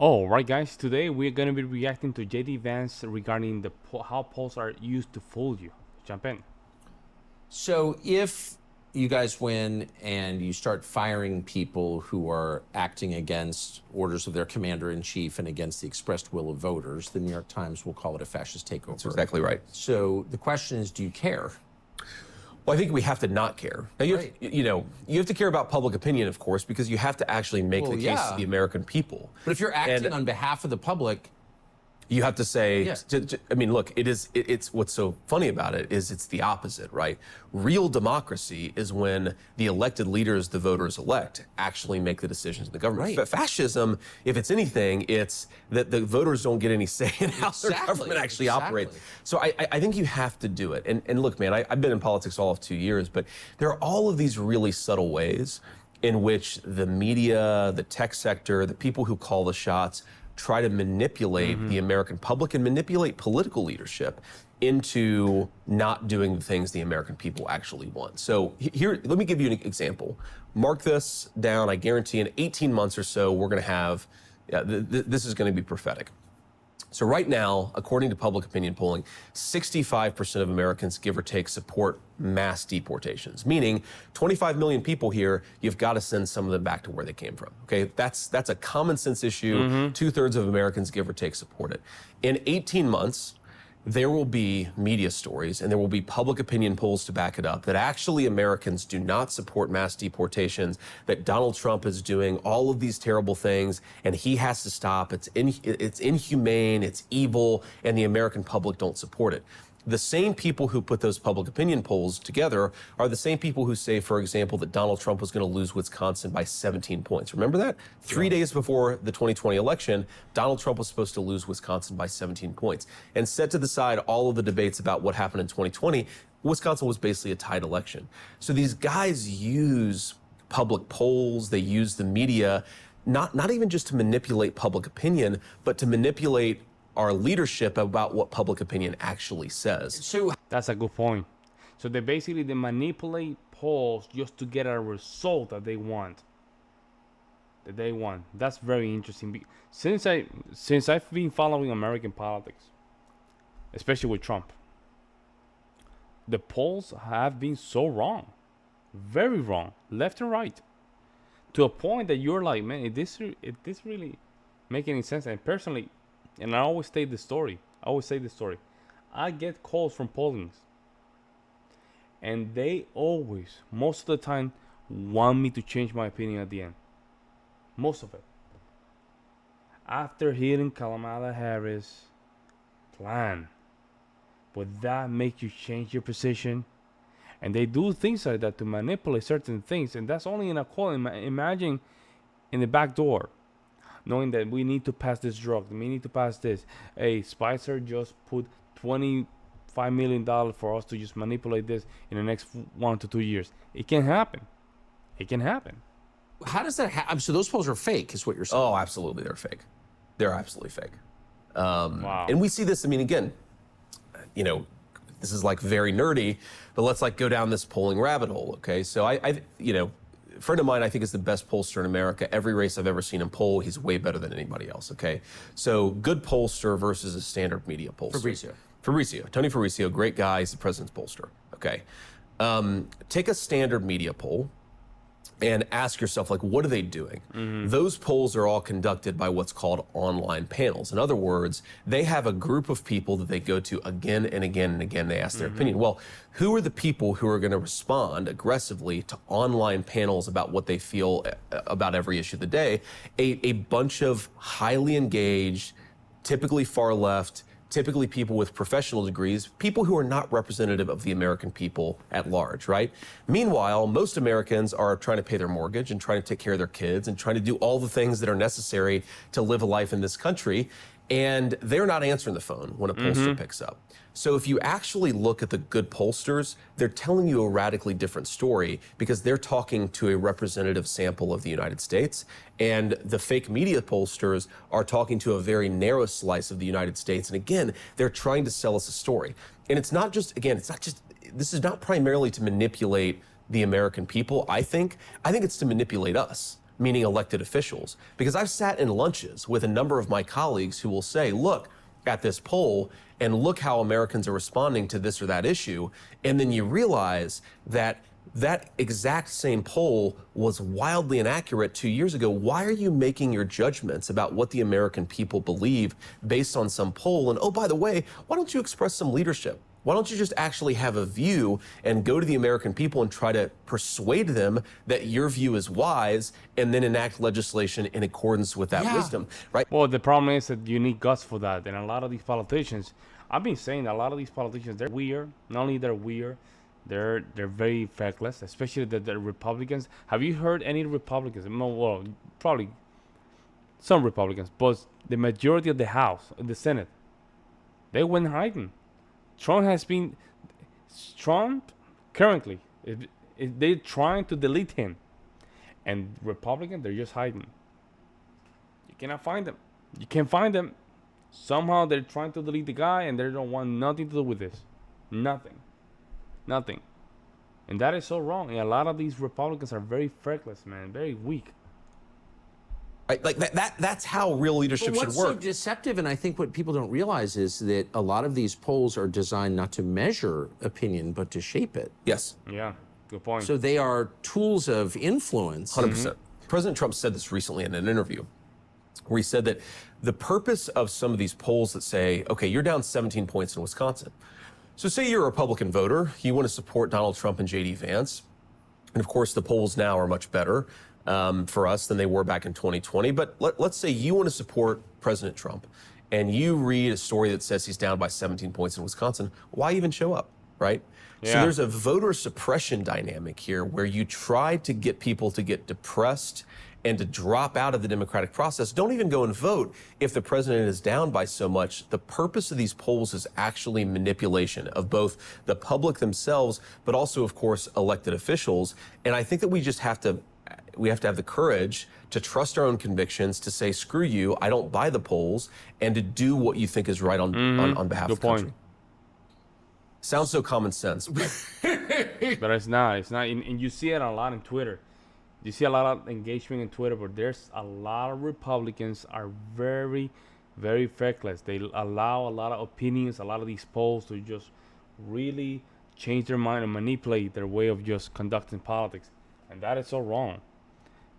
All right, guys. Today we're gonna be reacting to JD Vance regarding how polls are used to fool you. Jump in. So if you guys win and you start firing people who are acting against orders of their commander-in-chief and against the expressed will of voters, the New York Times will call it a fascist takeover. That's exactly right. So the question is, do you care? Well, I think we have to not care. Now, Right. you have to care about public opinion, of course, because you have to actually make Well, the case yeah. to the American people. But if you're acting And on behalf of the public, you have to say, Yeah. I mean, look, it's what's so funny about it is it's the opposite, right? Real democracy is when the elected leaders the voters elect actually make the decisions in the government. Right. Fascism, if it's anything, it's that the voters don't get any say in how their Exactly, government actually exactly. operates. So I think you have to do it. And look, man, I've been in politics all of 2 years, but there are all of these really subtle ways in which the media, the tech sector, the people who call the shots try to manipulate the American public and manipulate political leadership into not doing the things the American people actually want. So here, let me give you an example. Mark this down. I guarantee in 18 months or so, we're going to have, this is going to be prophetic. So right now, according to public opinion polling, 65% of Americans, give or take, support mass deportations, meaning 25 million people here, you've got to send some of them back to where they came from. Okay, that's a common sense issue. 2/3 of Americans, give or take, support it. In 18 months, there will be media stories and there will be public opinion polls to back it up that actually Americans do not support mass deportations, that Donald Trump is doing all of these terrible things and he has to stop. It's inhumane, it's evil, and the American public don't support it. The same people who put those public opinion polls together are the same people who say, for example, that Donald Trump was going to lose Wisconsin by 17 points. Remember that? 3 days before the 2020 election, Donald Trump was supposed to lose Wisconsin by 17 points. And set to the side all of the debates about what happened in 2020, Wisconsin was basically a tied election. So these guys use public polls, they use the media, not even just to manipulate public opinion, but to manipulate our leadership about what public opinion actually says. so That's a good point. So they manipulate polls just to get a result that they want. That's very interesting. Since I've been following American politics, especially with Trump, the polls have been so wrong, very wrong, left and right, to a point that you're like, man, is this really make any sense? And personally, and I always say this story. I get calls from pollings, and they always, most of the time, want me to change my opinion at the end. Most of it. After hearing Kamala Harris plan, would that make you change your position? And they do things like that to manipulate certain things, and that's only in a call. Imagine in the back door, knowing that we need to pass this drug, we need to pass this. Hey, Spicer just put $25 million for us to just manipulate this in the next 1 to 2 years. It can happen. It can happen. how does that happen? So those polls are fake, is what you're saying. Oh, absolutely, they're fake. They're absolutely fake. Wow. And we see this, I mean, again, this is like very nerdy, but let's like go down this polling rabbit hole, okay? So a friend of mine I think is the best pollster in America. Every race I've ever seen him poll, he's way better than anybody else, okay? So good pollster versus a standard media pollster. Tony Fabrizio, great guy, he's the president's pollster, okay? Take a standard media poll and ask yourself, like, what are they doing? Those polls are all conducted by what's called online panels. In other words, they have a group of people that they go to again and again and again. They ask their opinion. Well, who are the people who are going to respond aggressively to online panels about what they feel about every issue of the day? A bunch of highly engaged, typically far left, typically people with professional degrees, people who are not representative of the American people at large, right? Meanwhile, most Americans are trying to pay their mortgage and trying to take care of their kids and trying to do all the things that are necessary to live a life in this country. And they're not answering the phone when a pollster picks up. So if you actually look at the good pollsters, they're telling you a radically different story because they're talking to a representative sample of the United States. And the fake media pollsters are talking to a very narrow slice of the United States. And again, they're trying to sell us a story. And it's not just, this is not primarily to manipulate the American people, I think it's to manipulate us. meaning elected officials. Because I've sat in lunches with a number of my colleagues who will say, look at this poll and look how Americans are responding to this or that issue. And then you realize that that exact same poll was wildly inaccurate 2 years ago. Why are you making your judgments about what the American people believe based on some poll? And oh, by the way, why don't you express some leadership? Why don't you just actually have a view and go to the American people and try to persuade them that your view is wise and then enact legislation in accordance with that wisdom, right? Well, the problem is that you need guts for that. And a lot of these politicians, I've been saying a lot of these politicians, they're weird. Not only they're weird, they're very feckless, especially the Republicans. Have you heard any Republicans? Well, probably some Republicans, but the majority of the House, the Senate, they went hiding. Trump currently, they're trying to delete him. And Republicans, they're just hiding. You cannot find them. You can't find them. Somehow they're trying to delete the guy and they don't want nothing to do with this. Nothing. And that is so wrong. And a lot of these Republicans are very feckless, man. Very weak. Right? Like that's how real leadership should What's work. so deceptive, and I think what people don't realize, is that a lot of these polls are designed not to measure opinion, but to shape it. Yes. Yeah, good point. So they are tools of influence. 100%. President Trump said this recently in an interview where he said that the purpose of some of these polls that say, okay, you're down 17 points in Wisconsin. So say you're a Republican voter, you want to support Donald Trump and JD Vance. And of course, the polls now are much better for us than they were back in 2020. But let's say you want to support President Trump and you read a story that says he's down by 17 points in Wisconsin. Why even show up, right? Yeah. So there's a voter suppression dynamic here where you try to get people to get depressed and to drop out of the democratic process. Don't even go and vote if the president is down by so much. The purpose of these polls is actually manipulation of both the public themselves, but also, of course, elected officials. And I think that we have to have the courage to trust our own convictions, to say, screw you, I don't buy the polls, and to do what you think is right on behalf of the country. Sounds so common sense. But But it's not. And you see it a lot in Twitter. You see a lot of engagement in Twitter, but there's a lot of Republicans are very, very feckless. They allow a lot of opinions, a lot of these polls to just really change their mind and manipulate their way of just conducting politics. And that is so wrong.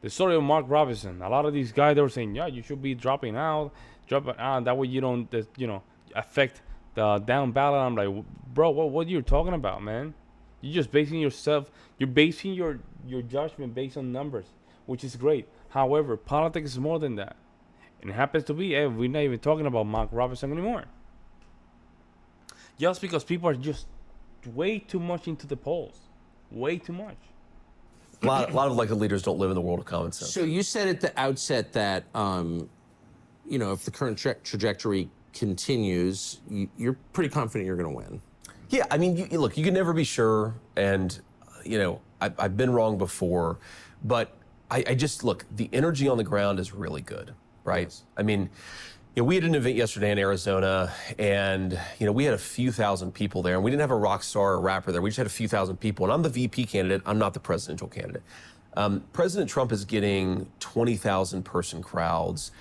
The story of Mark Robinson, a lot of these guys, they were saying, yeah, you should be dropping out. That way you don't, affect the down ballot. I'm like, bro, what you're talking about, man? You're just basing your judgment based on numbers, which is great. However, politics is more than that. And it happens to be, we're not even talking about Mark Robinson anymore. Just because people are just way too much into the polls. Way too much. a lot of elected leaders don't live in the world of common sense. So you said at the outset that, if the current trajectory continues, you're pretty confident you're going to win. Yeah, I mean, look, you can never be sure, and I've been wrong before, but I just look. The energy on the ground is really good, right? Yes. I mean, we had an event yesterday in Arizona, and we had a few thousand people there, and we didn't have a rock star or rapper there. We just had a few thousand people, and I'm the VP candidate. I'm not the presidential candidate. President Trump is getting 20,000 person crowds.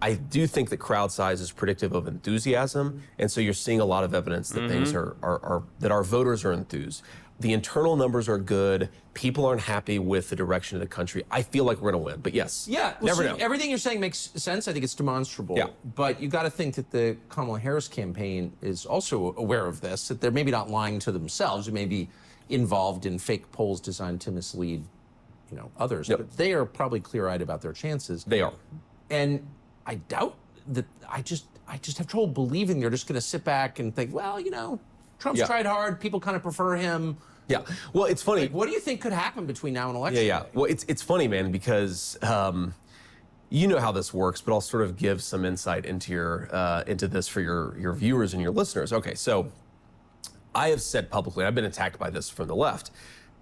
I do think that crowd size is predictive of enthusiasm, and so you're seeing a lot of evidence that things are that our voters are enthused. The internal numbers are good. People aren't happy with the direction of the country. I feel like we're going to win, but yes, never know. Everything you're saying makes sense. I think it's demonstrable. Yeah. But you got to think that the Kamala Harris campaign is also aware of this. That they're maybe not lying to themselves. They may be involved in fake polls designed to mislead, others. Yep. But they are probably clear-eyed about their chances. They are. And I doubt that. I just have trouble believing they're just going to sit back and think, well, Trump's tried hard. People kind of prefer him. Yeah. Well, it's funny. What do you think could happen between now and election? Yeah. Well, it's funny, man, because you know how this works, but I'll sort of give some insight into this for your viewers and your listeners. Okay, so I have said publicly, I've been attacked by this from the left.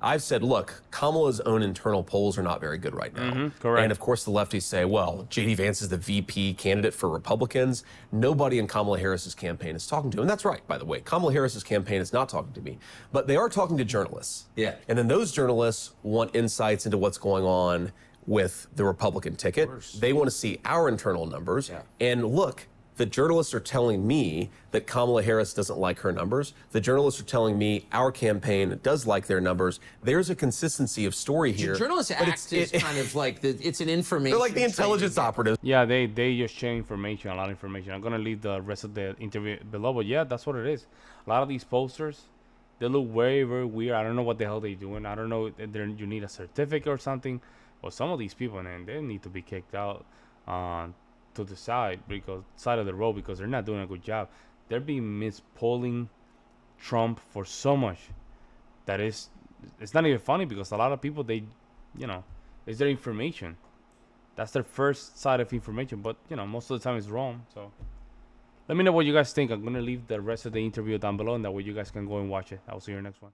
I've said, look, Kamala's own internal polls are not very good right now. Correct. And of course, the lefties say, well, JD Vance is the VP candidate for Republicans. Nobody in Kamala Harris's campaign is talking to him. And that's right, by the way. Kamala Harris's campaign is not talking to me, but they are talking to journalists. Yeah. And then those journalists want insights into what's going on with the Republican ticket. They want to see our internal numbers. Yeah. And look, the journalists are telling me that Kamala Harris doesn't like her numbers. The journalists are telling me our campaign does like their numbers. There's a consistency of story here. Journalists but act as kind of like it's an information. they're like the intelligence trading. operatives. Yeah, they just share information, a lot of information. I'm gonna leave the rest of the interview below, but yeah, that's what it is. A lot of these posters, they look very, very weird. I don't know what the hell they're doing. I don't know if you need a certificate or something. Well, some of these people, man, they need to be kicked out to the side of the road because they're not doing a good job. They're being mispolling Trump for so much that it's not even funny because a lot of people it's their information. That's their first side of information, but most of the time it's wrong. So let me know what you guys think. I'm gonna leave the rest of the interview down below, and that way you guys can go and watch it. I'll see you in the next one.